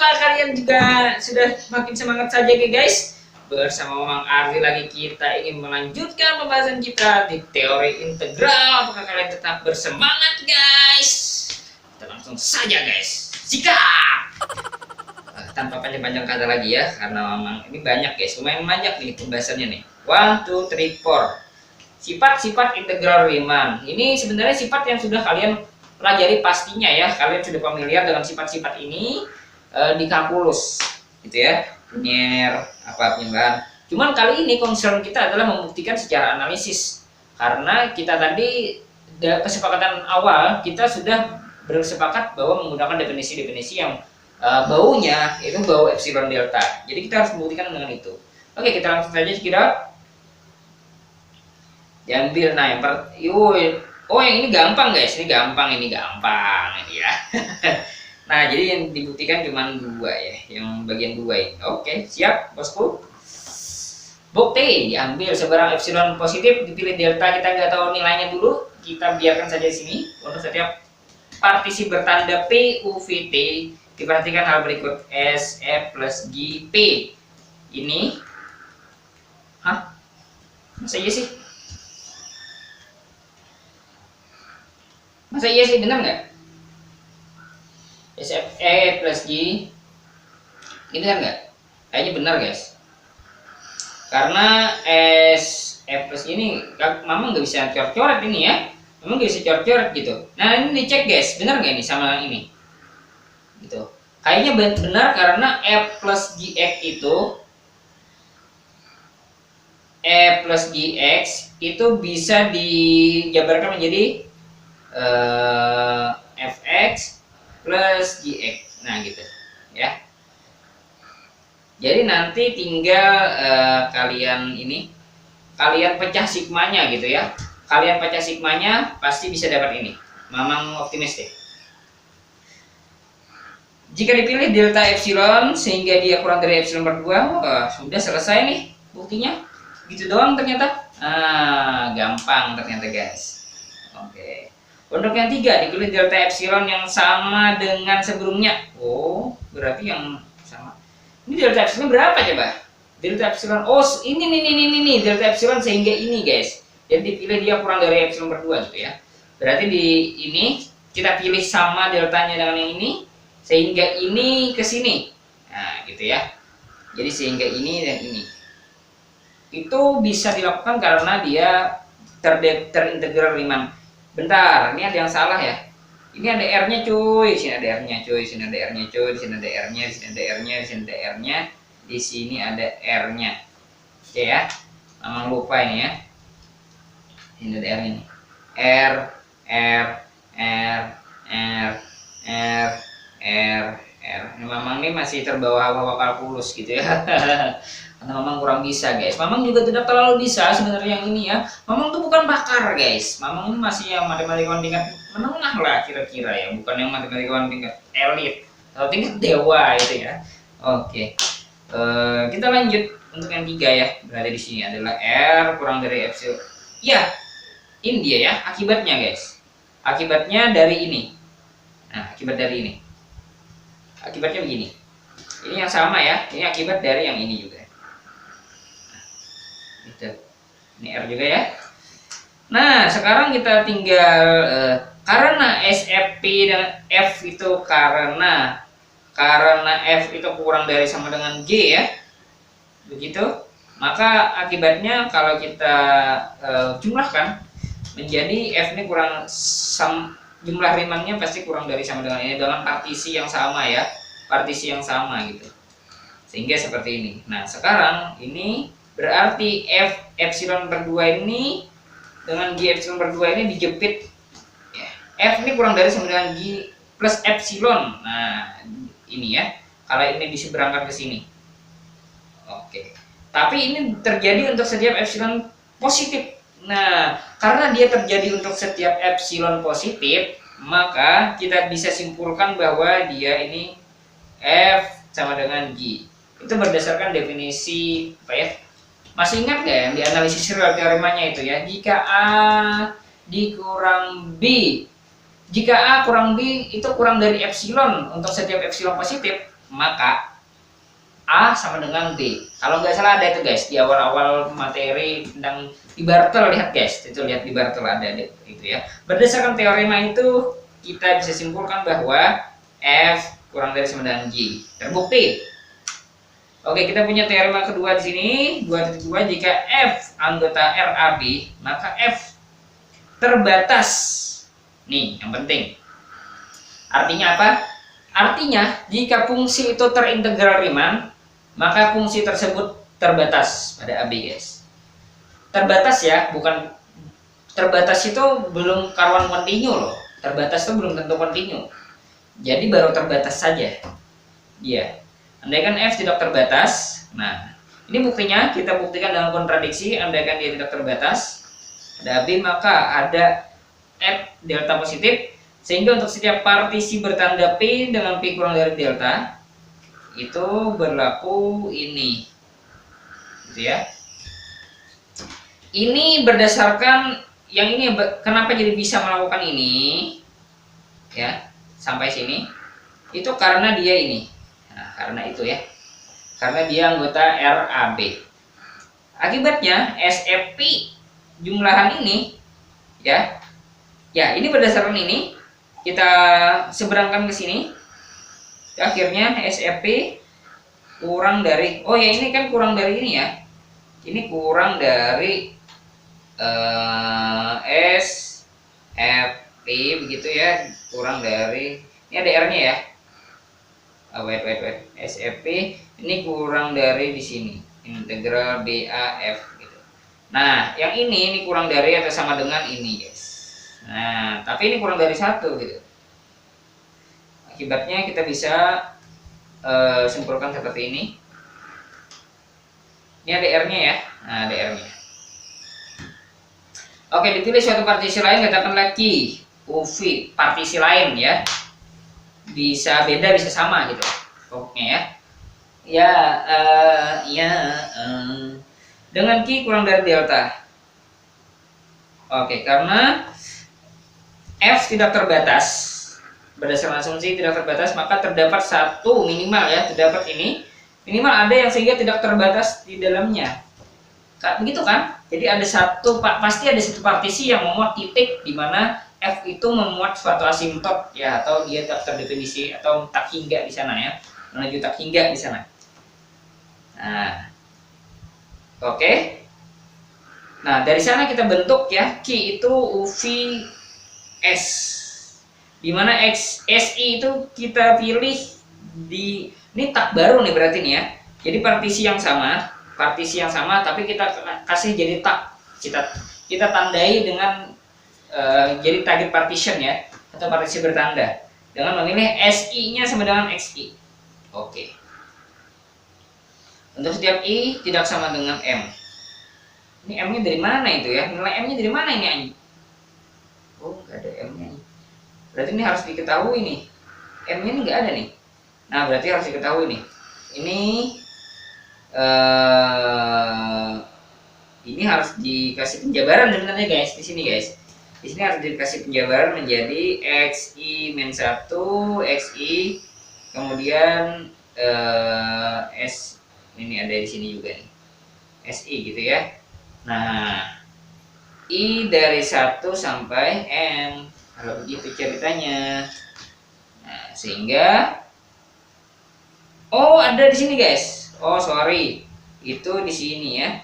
apakah kalian juga sudah makin semangat saja guys? Bersama Mang Ardi lagi kita ingin melanjutkan pembahasan kita di teori integral. Apakah kalian tetap bersemangat guys? Kita langsung saja guys. Sikap! Tanpa panjang-panjang kata lagi ya, karena memang ini banyak guys, lumayan banyak nih pembahasannya nih. 1, 2, 3, 4. Sifat-sifat integral Riemann. Ini sebenarnya sifat yang sudah kalian pelajari pastinya ya. Kalian sudah familiar dengan sifat-sifat ini di kalkulus, gitu ya. Linear, apa penyebabkan. Cuman kali ini concern kita adalah membuktikan secara analisis. Karena kita tadi kesepakatan awal kita sudah bersepakat bahwa menggunakan definisi-definisi yang baunya itu bau epsilon delta. Jadi kita harus membuktikan dengan itu. Oke, kita langsung saja kira. Diambil, nah yang ini gampang guys, ini gampang ini ya. Nah, jadi yang dibuktikan cuma 2 ya, yang bagian 2 ini. Oke, siap bosku. Bukti, diambil sebarang epsilon positif, dipilih delta, kita nggak tahu nilainya dulu, kita biarkan saja di sini. Untuk setiap partisi bertanda P, U, V, T, diperhatikan hal berikut. S, F plus G, P. Ini, masa iya sih? Masa iya sih, benar nggak? SFE plus G ini benar nggak? Kayaknya benar guys, karena SF plus ini memang nggak bisa coret-coret ini ya, memang nggak bisa coret-coret gitu. Nah ini dicek guys, benar nggak ini sama ini gitu. Kayaknya benar karena F plus GX itu E plus GX itu bisa dijabarkan menjadi Fx plus Gx, nah gitu ya. Jadi nanti tinggal kalian pecah sigmanya gitu ya. Kalian pecah sigmanya pasti bisa dapat ini. Mamang optimis deh. Jika dipilih delta epsilon sehingga dia kurang dari epsilon per 2, sudah selesai nih buktinya. Gitu doang ternyata. Gampang ternyata guys. Oke. Untuk yang 3, dipilih delta epsilon yang sama dengan sebelumnya. Oh, berarti yang sama. Ini delta epsilon berapa coba? Delta epsilon, ini delta epsilon sehingga ini guys. Jadi dipilih dia kurang dari epsilon per 2 gitu ya. Berarti di ini kita pilih sama deltanya dengan yang ini sehingga ini ke sini. Nah, gitu ya. Jadi sehingga ini dan ini. Itu bisa dilakukan karena dia terintegral Riemann. Bentar, ini ada yang salah ya. Ini ada R-nya cuy, sini ada R-nya cuy, sini ada R-nya cuy, sini ada R-nya, sini ada R-nya, sini ada R-nya, di sini ada R-nya. Oke ya. Memang lupa ini ya. Ini ada R-nya nih. R, R, R, R, R, R, R. Ini memang ini masih terbawa hawa kalkulus gitu ya. Karena Mamang kurang bisa guys. Mamang juga tidak terlalu bisa sebenarnya yang ini ya. Mamang tuh bukan bakar guys. Mamang ini masih yang matematikawan tingkat menengah lah kira-kira ya. Bukan yang matematikawan tingkat elit atau tingkat dewa itu ya. Oke. Kita lanjut untuk yang 3 ya. Berada di sini adalah R kurang dari epsilon. Ya, ini dia ya akibatnya guys. Akibatnya dari ini. Nah, akibat dari ini. Akibatnya begini. Ini yang sama ya. Ini akibat dari yang ini juga. Gitu. Ini R juga ya. Nah sekarang kita tinggal karena SFP dan F itu karena F itu kurang dari sama dengan G ya, begitu, maka akibatnya kalau kita jumlahkan menjadi F ini kurang jumlah Riemannnya pasti kurang dari sama dengan ini dalam partisi yang sama ya, partisi yang sama gitu, sehingga seperti ini. Nah sekarang ini berarti F epsilon per 2 ini dengan G epsilon per 2 ini dijepit ya. F ini kurang dari sama dengan G plus epsilon. Nah ini ya, kalau ini diseberangkan ke sini. Oke. Tapi ini terjadi untuk setiap epsilon positif. Nah karena dia terjadi untuk setiap epsilon positif, maka kita bisa simpulkan bahwa dia ini F sama dengan G. Itu berdasarkan definisi apa ya? Masih ingat nggak yang di analisis real teoremanya itu ya? Jika A dikurang B, jika A kurang B itu kurang dari epsilon untuk setiap epsilon positif, maka A sama dengan B. Kalau nggak salah ada itu guys, di awal-awal materi tentang di Bartel, lihat guys, itu lihat di Bartel ada itu ya. Berdasarkan teorema itu kita bisa simpulkan bahwa F kurang dari sama dengan G. Terbukti. Oke, kita punya teorema kedua di sini, 2.2, jika F anggota RAB, maka F terbatas. Nih, yang penting. Artinya apa? Artinya, jika fungsi itu terintegral Riemann, maka fungsi tersebut terbatas pada AB, guys. Terbatas ya, bukan terbatas itu belum karuan kontinu loh. Terbatas itu belum tentu kontinu. Jadi baru terbatas saja. Iya. Andaikan F tidak terbatas, nah, ini buktinya kita buktikan dengan kontradiksi. Andaikan dia tidak terbatas, ada AB, maka ada F delta positif, sehingga untuk setiap partisi bertanda P dengan P kurang dari delta itu berlaku ini, gitu ya. Ini berdasarkan yang ini, kenapa jadi bisa melakukan ini ya sampai sini, itu karena dia ini. Nah, karena itu ya, karena dia anggota RAB. Akibatnya SFP jumlahan ini ya, ini berdasarkan ini kita seberangkan ke sini, akhirnya SFP kurang dari, oh ya ini kan kurang dari ini ya, ini kurang dari SFP begitu ya, kurang dari, ini ada R-nya ya. Wait. SFP ini kurang dari di sini, integral BAF gitu. Nah, yang ini kurang dari atau sama dengan ini, guys. Nah, tapi ini kurang dari 1 gitu. Akibatnya kita bisa simpulkan seperti ini. Ini ada R-nya ya. Nah, ada R-nya. Oke, dipilih suatu partisi lain, katakan lagi UV partisi lain ya. Bisa beda, bisa sama gitu pokoknya ya. Dengan Q kurang dari delta. Oke, karena F tidak terbatas, berdasarkan asumsi tidak terbatas, maka terdapat satu minimal ya, terdapat ini minimal ada yang sehingga tidak terbatas di dalamnya. Begitu kan? Jadi ada satu, pasti ada satu partisi yang memuat titik di mana F itu memuat suatu asimptot ya, atau dia tak terdefinisi atau tak hingga di sana ya, menuju tak hingga di sana. Nah, oke. Nah, dari sana kita bentuk ya, Q itu UV S, di mana SI itu kita pilih di, ini tak baru nih berarti nih ya. Jadi partisi yang sama, tapi kita kasih jadi tak, kita tandai dengan jadi target partition ya, atau partisi bertanda dengan memilih SI-nya sama dengan XI. Oke. Untuk setiap I tidak sama dengan M. Ini M-nya dari mana itu ya? Nilai M-nya dari mana ini anjing? Oh, nggak ada M-nya. Berarti ini harus diketahui nih. M-nya ini nggak ada nih. Nah, berarti harus diketahui nih. Ini harus dikasih penjabaran sebenarnya guys, di sini guys. Di sini harus dikasih penjabaran menjadi XI-1, XI, kemudian S, ini ada di sini juga nih, SI gitu ya. Nah, I dari 1 sampai N, kalau begitu ceritanya. Nah, sehingga ada di sini guys. Oh sorry, itu di sini ya.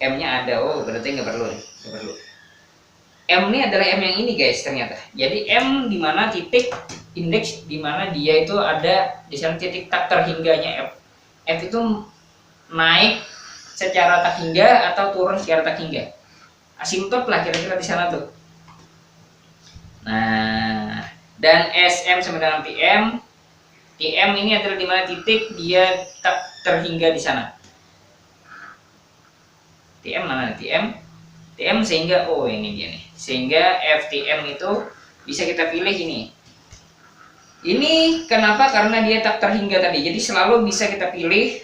M-nya ada. Oh berarti nggak perlu. M ini adalah M yang ini guys ternyata. Jadi M di mana titik indeks di mana dia itu ada di sana titik tak terhingganya F. F itu naik secara tak hingga atau turun secara tak hingga. Asimptot lah kira-kira di sana tuh. Nah, dan SM sama dengan TM. TM ini adalah di mana titik dia tak terhingga di sana. TM mana? TM sehingga ini dia nih. Sehingga FTM itu bisa kita pilih ini. Ini kenapa? Karena dia tak terhingga tadi. Jadi selalu bisa kita pilih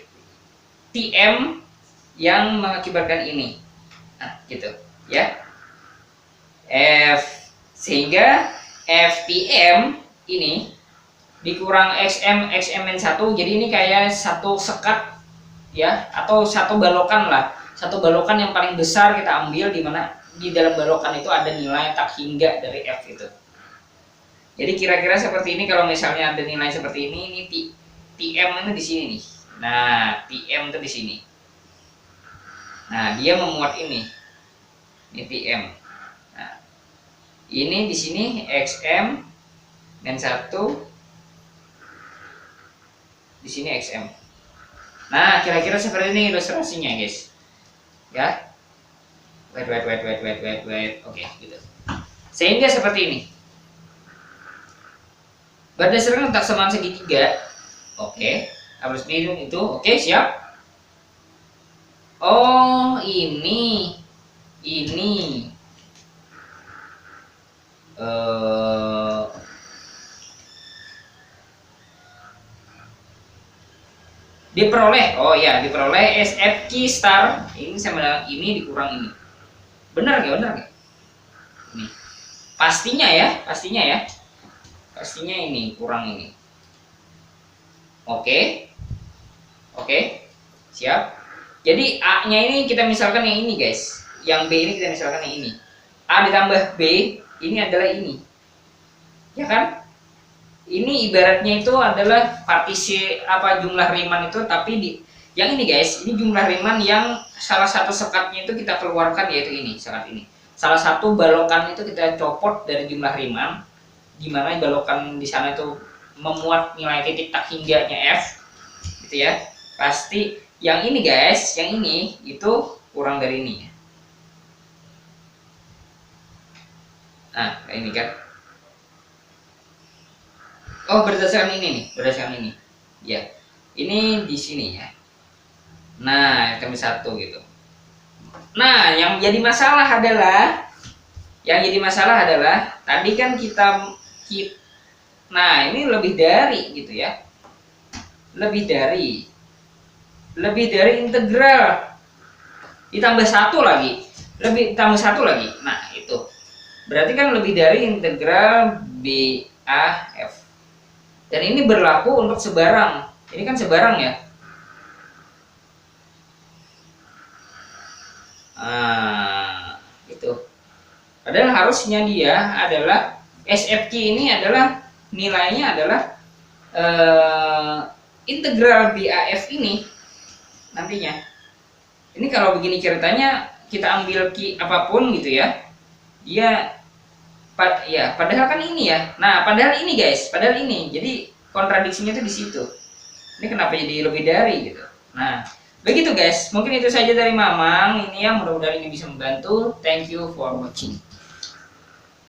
TM yang mengakibatkan ini. Nah, gitu ya. Sehingga FTM ini dikurang XM-1, jadi ini kayak satu sekat ya, atau satu balokan lah, satu balokan yang paling besar kita ambil, di mana di dalam balokan itu ada nilai tak hingga dari F itu. Jadi kira-kira seperti ini. Kalau misalnya ada nilai seperti ini TM itu di sini nih. Nah, TM itu di sini. Nah, dia memuat ini TM. Nah, ini di sini XM dan 1, di sini XM. Nah, kira-kira seperti ini ilustrasinya, guys. Ya. Wait. Oke, gitu. Sehingga seperti ini. Berdasarkan kesamaan segitiga. Oke. Harus dihitung itu. Oke, siap. Oh, ini. Diperoleh, oh ya, diperoleh SFQ star ini sama dengan ini dikurang ini. Benar gak? Ini pastinya ya, pastinya ini kurang ini. Oke, siap. Jadi A nya ini kita misalkan yang ini, guys. Yang B ini kita misalkan yang ini. A ditambah B ini adalah ini, ya kan? Ini ibaratnya itu adalah partisi jumlah Riemann itu, tapi yang ini, guys, ini jumlah Riemann yang salah satu sekatnya itu kita keluarkan, yaitu ini, sekat ini. Salah satu balokan itu kita copot dari jumlah Riemann, gimana balokan di sana itu memuat nilai titik tak hingganya F, gitu ya. Pasti yang ini, guys, yang ini itu kurang dari ini. Nah, ini kan. Oh, berdasarkan ini. Ya. Ini di sini ya. Nah, kami 1 gitu. Nah, yang jadi masalah adalah tadi kan nah, ini lebih dari gitu ya. Lebih dari integral ditambah 1 lagi. Nah, itu. Berarti kan lebih dari integral BAF. Dan ini berlaku untuk sebarang. Ini kan sebarang ya. Nah, itu. Padahal harusnya dia adalah SFQ ini adalah nilainya adalah integral BAF ini nantinya. Ini kalau begini ceritanya, kita ambil Q apapun gitu ya. Padahal kan ini ya. Nah, padahal ini, guys, Jadi kontradiksinya itu di situ. Ini kenapa jadi lebih dari gitu. Nah, begitu, guys. Mungkin itu saja dari Mamang. Ini yang mudah-mudahan ini bisa membantu. Thank you for watching.